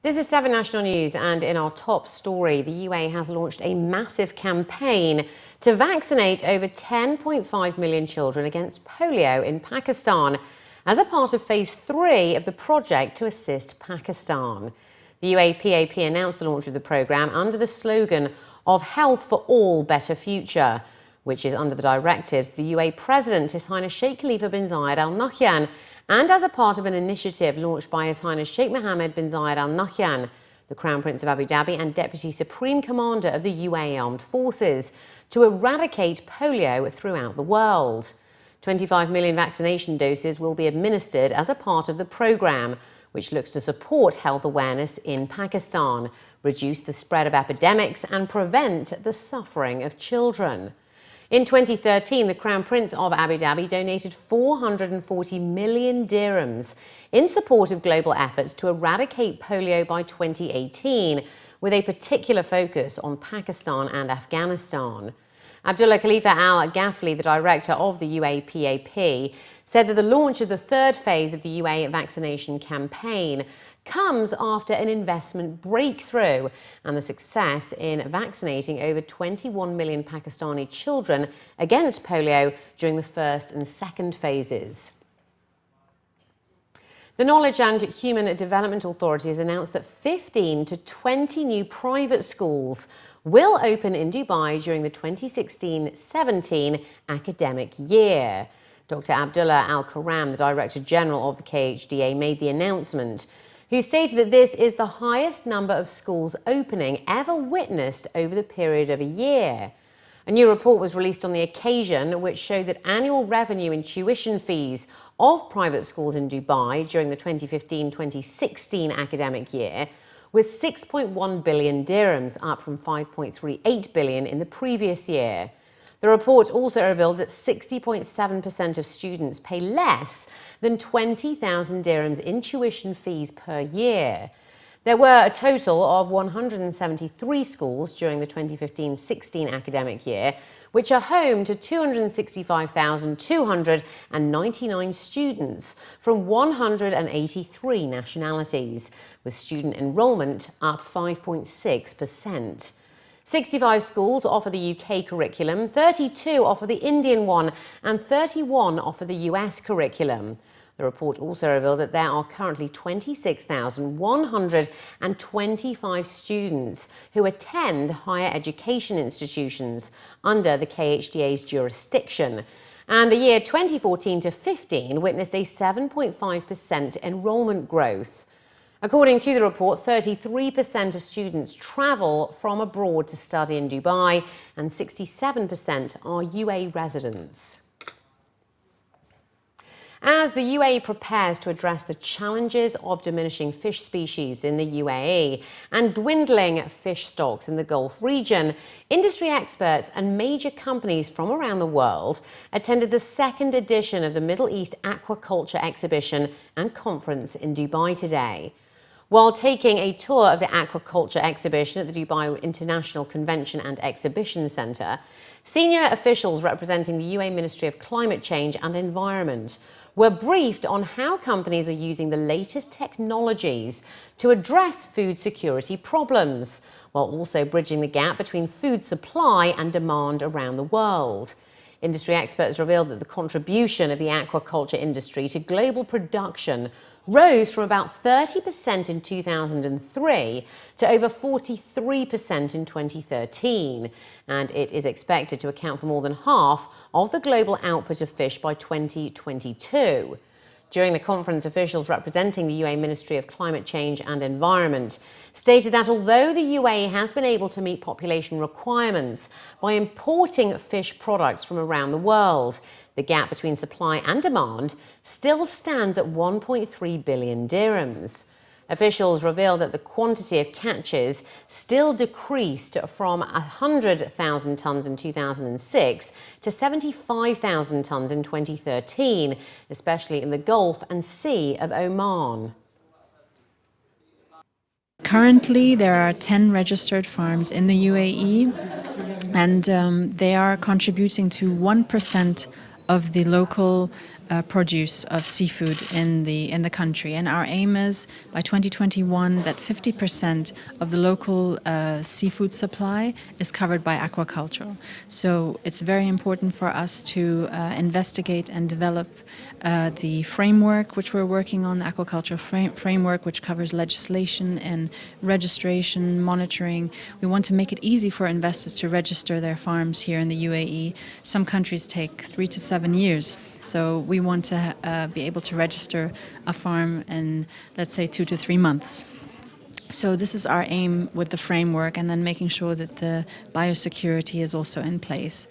This is 7 National News, and in our top story, the UAE has launched a massive campaign to vaccinate over 10.5 million children against polio in Pakistan as a part of phase 3 of the project to assist Pakistan. The UAPAP announced the launch of the programme under the slogan of Health for All, Better Future, which is under the directives of the UAE President, His Highness Sheikh Khalifa bin Zayed Al Nahyan, and as a part of an initiative launched by His Highness Sheikh Mohammed bin Zayed Al Nahyan, the Crown Prince of Abu Dhabi and Deputy Supreme Commander of the UAE Armed Forces, to eradicate polio throughout the world. 25 million vaccination doses will be administered as a part of the programme, which looks to support health awareness in Pakistan, reduce the spread of epidemics and prevent the suffering of children. In 2013, the Crown Prince of Abu Dhabi donated 440 million dirhams in support of global efforts to eradicate polio by 2018, with a particular focus on Pakistan and Afghanistan. Abdullah Khalifa Al Ghafli, the director of the UAPAP, said that the launch of the third phase of the UAE vaccination campaign comes after an investment breakthrough and the success in vaccinating over 21 million Pakistani children against polio during the first and second phases. The Knowledge and Human Development Authority has announced that 15 to 20 new private schools will open in Dubai during the 2016-17 academic year. Dr. Abdullah Al-Karam, the Director General of the KHDA, made the announcement, who stated that this is the highest number of schools opening ever witnessed over the period of a year. A new report was released on the occasion which showed that annual revenue in tuition fees of private schools in Dubai during the 2015-2016 academic year was 6.1 billion dirhams, up from 5.38 billion in the previous year. The report also revealed that 60.7% of students pay less than 20,000 dirhams in tuition fees per year. There were a total of 173 schools during the 2015-16 academic year, which are home to 265,299 students from 183 nationalities, with student enrolment up 5.6%. 65 schools offer the UK curriculum, 32 offer the Indian one, and 31 offer the US curriculum. The report also revealed that there are currently 26,125 students who attend higher education institutions under the KHDA's jurisdiction, and the year 2014 to 15 witnessed a 7.5% enrolment growth. According to the report, 33% of students travel from abroad to study in Dubai, and 67% are UAE residents. As the UAE prepares to address the challenges of diminishing fish species in the UAE and dwindling fish stocks in the Gulf region, industry experts and major companies from around the world attended the second edition of the Middle East Aquaculture exhibition and conference in Dubai today. While taking a tour of the aquaculture exhibition at the Dubai International Convention and Exhibition Centre, senior officials representing the UAE Ministry of Climate Change and Environment were briefed on how companies are using the latest technologies to address food security problems, while also bridging the gap between food supply and demand around the world. Industry experts revealed that the contribution of the aquaculture industry to global production rose from about 30% in 2003 to over 43% in 2013, and it is expected to account for more than half of the global output of fish by 2022. During the conference, officials representing the UAE Ministry of Climate Change and Environment stated that although the UAE has been able to meet population requirements by importing fish products from around the world, the gap between supply and demand still stands at 1.3 billion dirhams. Officials revealed that the quantity of catches still decreased from 100,000 tonnes in 2006 to 75,000 tonnes in 2013, especially in the Gulf and Sea of Oman. Currently, there are 10 registered farms in the UAE, and they are contributing to 1% of the local produce of seafood in the country. And our aim is by 2021 that 50% of the local seafood supply is covered by aquaculture. So it's very important for us to investigate and develop the framework which we're working on, the aquaculture framework, which covers legislation and registration, monitoring. We want to make it easy for investors to register their farms here in the UAE. Some countries take 3 to 7 years. So we want to be able to register a farm in, let's say, 2 to 3 months. So this is our aim with the framework, and then making sure that the biosecurity is also in place.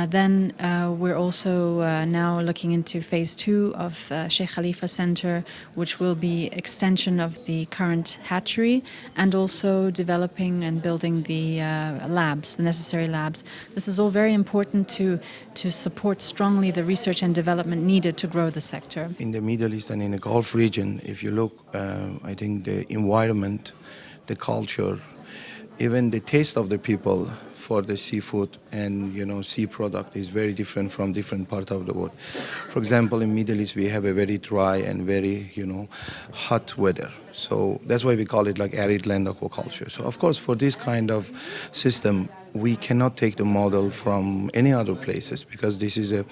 Then we're also now looking into phase 2 of Sheikh Khalifa Center, which will be extension of the current hatchery, and also developing and building the labs, the necessary labs. This is all very important to support strongly the research and development needed to grow the sector. In the Middle East and in the Gulf region, if you look, I think the environment, the culture, even the taste of the people for the seafood and sea product is very different from different parts of the world. For example, in Middle East we have a very dry and very hot weather. So that's why we call it like arid land aquaculture. So of course for this kind of system we cannot take the model from any other places, because this is a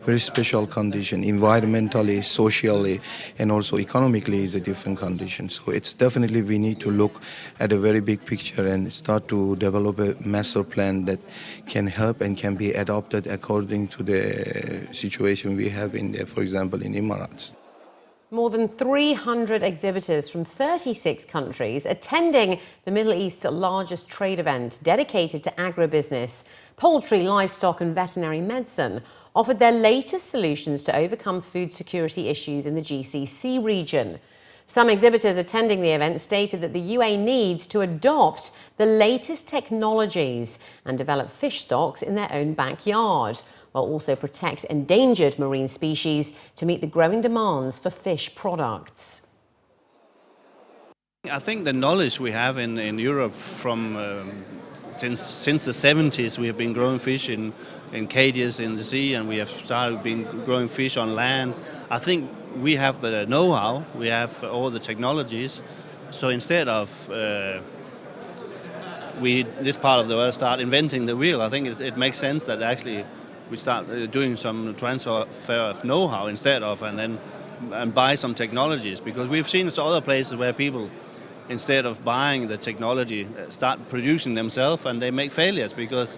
very special condition, environmentally, socially, and also economically is a different condition. So it's definitely we need to look at a very big picture and start to develop a master plan that can help and can be adopted according to the situation we have in there, for example, in Emirates. More than 300 exhibitors from 36 countries attending the Middle East's largest trade event dedicated to agribusiness, poultry, livestock and veterinary medicine offered their latest solutions to overcome food security issues in the GCC region. Some exhibitors attending the event stated that the UAE needs to adopt the latest technologies and develop fish stocks in their own backyard, while also protect endangered marine species to meet the growing demands for fish products. I think the knowledge we have in Europe from since the 70s, we have been growing fish in cages in the sea, and we have started been growing fish on land. I think we have the know-how, we have all the technologies. So instead of this part of the world start inventing the wheel, I think it makes sense that actually we start doing some transfer of know-how instead of and buy some technologies, because we've seen some other places where people, instead of buying the technology, start producing themselves, and they make failures because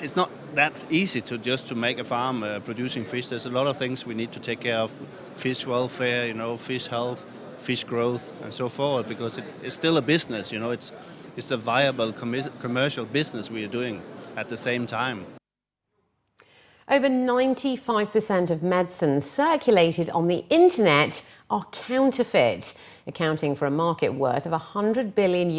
it's not that easy to make a farm producing fish. There's a lot of things we need to take care of: fish welfare, fish health, fish growth, and so forth. Because it's still a business. It's a viable commercial business we are doing at the same time. Over 95% of medicines circulated on the internet are counterfeit, accounting for a market worth of $100 billion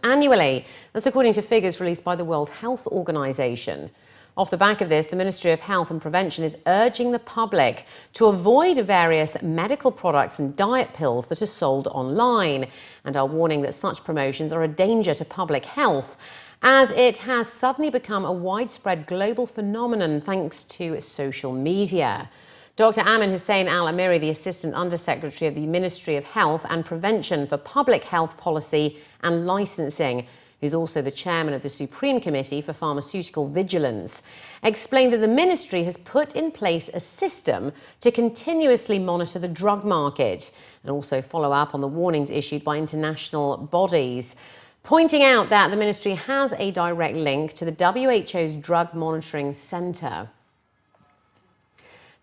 annually. That's according to figures released by the World Health Organization. Off the back of this, the Ministry of Health and Prevention is urging the public to avoid various medical products and diet pills that are sold online, and are warning that such promotions are a danger to public health, as it has suddenly become a widespread global phenomenon thanks to social media. Dr. Amin Hussein Al-Amiri, the Assistant Undersecretary of the Ministry of Health and Prevention for Public Health Policy and Licensing, who's also the chairman of the Supreme Committee for Pharmaceutical Vigilance, explained that the ministry has put in place a system to continuously monitor the drug market and also follow up on the warnings issued by international bodies, pointing out that the ministry has a direct link to the WHO's Drug Monitoring Centre.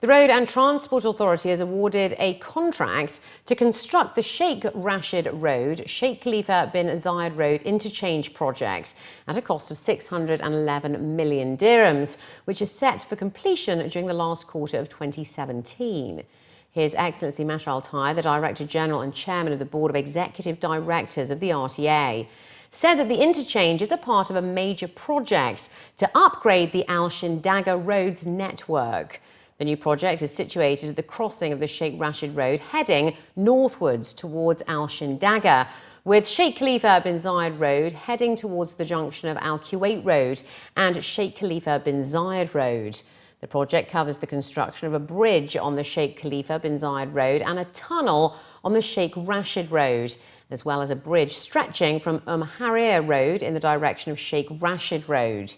The Road and Transport Authority has awarded a contract to construct the Sheikh Rashid Road, Sheikh Khalifa bin Zayed Road Interchange project at a cost of 611 million dirhams, which is set for completion during the last quarter of 2017. His Excellency Masha Al-Tayer, the Director General and Chairman of the Board of Executive Directors of the RTA, said that the interchange is a part of a major project to upgrade the Al Shindaga Roads network. The new project is situated at the crossing of the Sheikh Rashid Road, heading northwards towards Al Shindaga, with Sheikh Khalifa bin Zayed Road heading towards the junction of Al Kuwait Road and Sheikh Khalifa bin Zayed Road. The project covers the construction of a bridge on the Sheikh Khalifa bin Zayed Road and a tunnel on the Sheikh Rashid Road, as well as a bridge stretching from Harir Road in the direction of Sheikh Rashid Road.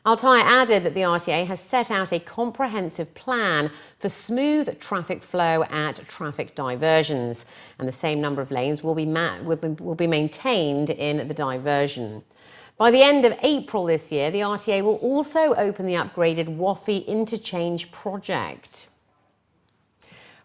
Al-Tai added that the RTA has set out a comprehensive plan for smooth traffic flow at traffic diversions, and the same number of lanes will be maintained in the diversion. By the end of April this year, the RTA will also open the upgraded Wafi Interchange project.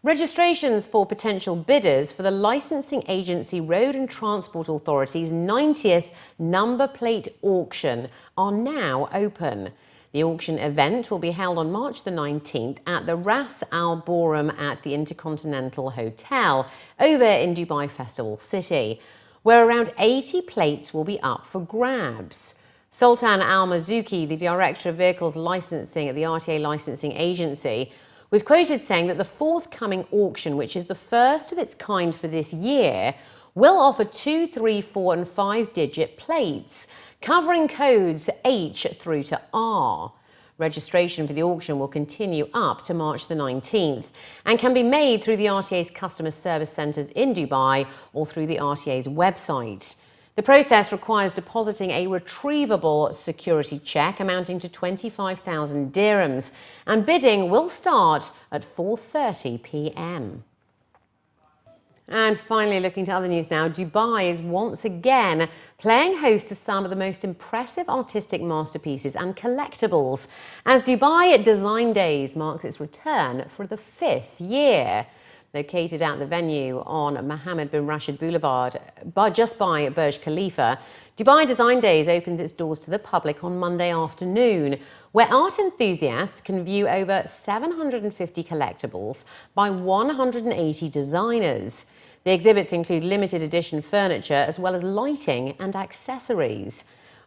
Registrations for potential bidders for the Licensing Agency Road and Transport Authority's 90th number plate auction are now open. The auction event will be held on March the 19th at the Ras Al Ballroom at the Intercontinental Hotel over in Dubai Festival City, where around 80 plates will be up for grabs. Sultan Al Mazuki, the Director of Vehicles Licensing at the RTA Licensing Agency, was quoted saying that the forthcoming auction, which is the first of its kind for this year, will offer 2, 3, 4 and 5-digit plates, covering codes H through to R. Registration for the auction will continue up to March the 19th and can be made through the RTA's customer service centres in Dubai or through the RTA's website. The process requires depositing a retrievable security cheque amounting to 25,000 dirhams, and bidding will start at 4:30 p.m. And finally, looking to other news now, Dubai is once again playing host to some of the most impressive artistic masterpieces and collectibles, as Dubai Design Days marks its return for the 5th year. Located at the venue on Mohammed bin Rashid Boulevard, just by Burj Khalifa, Dubai Design Days opens its doors to the public on Monday afternoon, where art enthusiasts can view over 750 collectibles by 180 designers. The exhibits include limited edition furniture as well as lighting and accessories.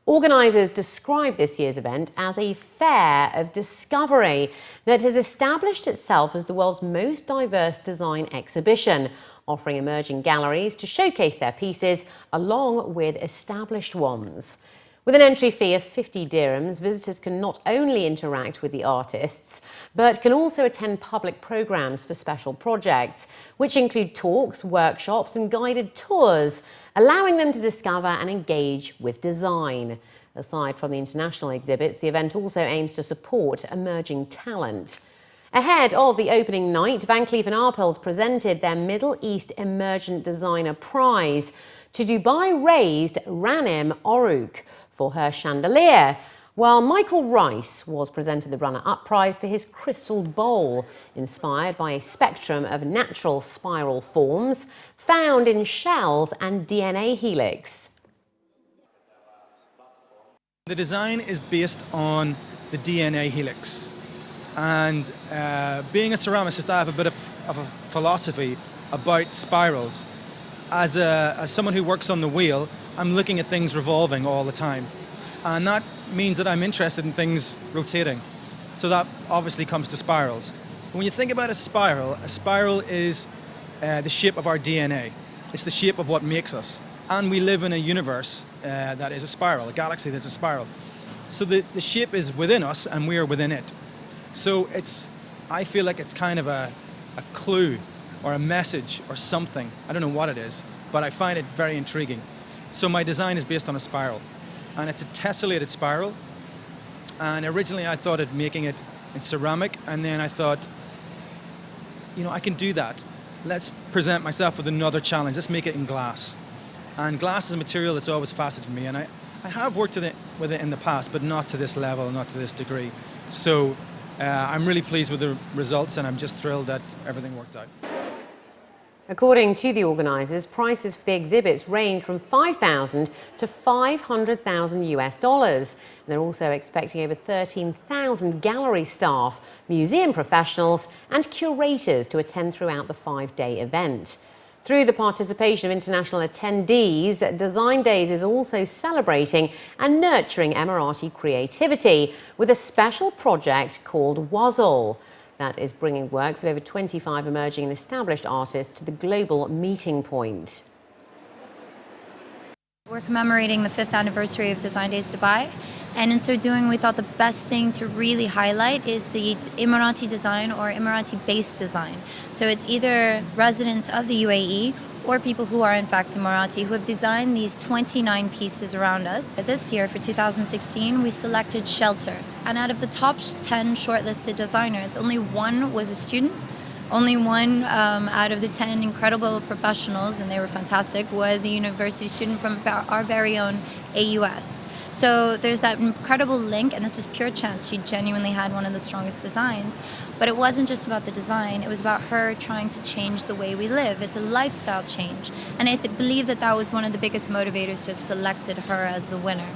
Organisers describe this year's event as a fair of discovery that has established itself as the world's most diverse design exhibition, offering emerging galleries to showcase their pieces along with established ones. With an entry fee of 50 dirhams, visitors can not only interact with the artists, but can also attend public programmes for special projects, which include talks, workshops and guided tours, allowing them to discover and engage with design. Aside from the international exhibits, the event also aims to support emerging talent. Ahead of the opening night, Van Cleef & Arpels presented their Middle East Emergent Designer Prize to Dubai-raised Ranim Oruk for her chandelier, while Michael Rice was presented the runner-up prize for his crystal bowl, inspired by a spectrum of natural spiral forms found in shells and DNA helix. The design is based on the DNA helix, and being a ceramicist, I have a bit of a philosophy about spirals. As someone who works on the wheel, I'm looking at things revolving all the time, and that means that I'm interested in things rotating. So that obviously comes to spirals. When you think about a spiral is the shape of our DNA. It's the shape of what makes us. And we live in a universe that is a spiral, a galaxy that's a spiral. So the shape is within us and we are within it. So I feel like it's kind of a clue or a message or something. I don't know what it is, but I find it very intriguing. So my design is based on a spiral, and it's a tessellated spiral. And originally I thought of making it in ceramic, and then I thought, you know, I can do that. Let's present myself with another challenge. Let's make it in glass. And glass is a material that's always fascinated me, and I have worked with it in the past, but not to this level, not to this degree. So I'm really pleased with the results, and I'm just thrilled that everything worked out. According to the organisers, prices for the exhibits range from $5,000 to $500,000 US. And they're also expecting over 13,000 gallery staff, museum professionals and curators to attend throughout the 5-day event. Through the participation of international attendees, Design Days is also celebrating and nurturing Emirati creativity with a special project called Wazzle. That is bringing works of over 25 emerging and established artists to the global meeting point. We're commemorating the 5th anniversary of Design Days Dubai, And in so doing, we thought the best thing to really highlight is the Emirati design or Emirati-based design. So it's either residents of the UAE or people who are in fact Emirati who have designed these 29 pieces around us. This year, for 2016, we selected shelter. And out of the top 10 shortlisted designers, only one was a student. Only one out of the 10 incredible professionals, and they were fantastic, was a university student from our very own AUS. So there's that incredible link, and this was pure chance. She genuinely had one of the strongest designs. But it wasn't just about the design, it was about her trying to change the way we live. It's a lifestyle change. And I believe that that was one of the biggest motivators to have selected her as the winner.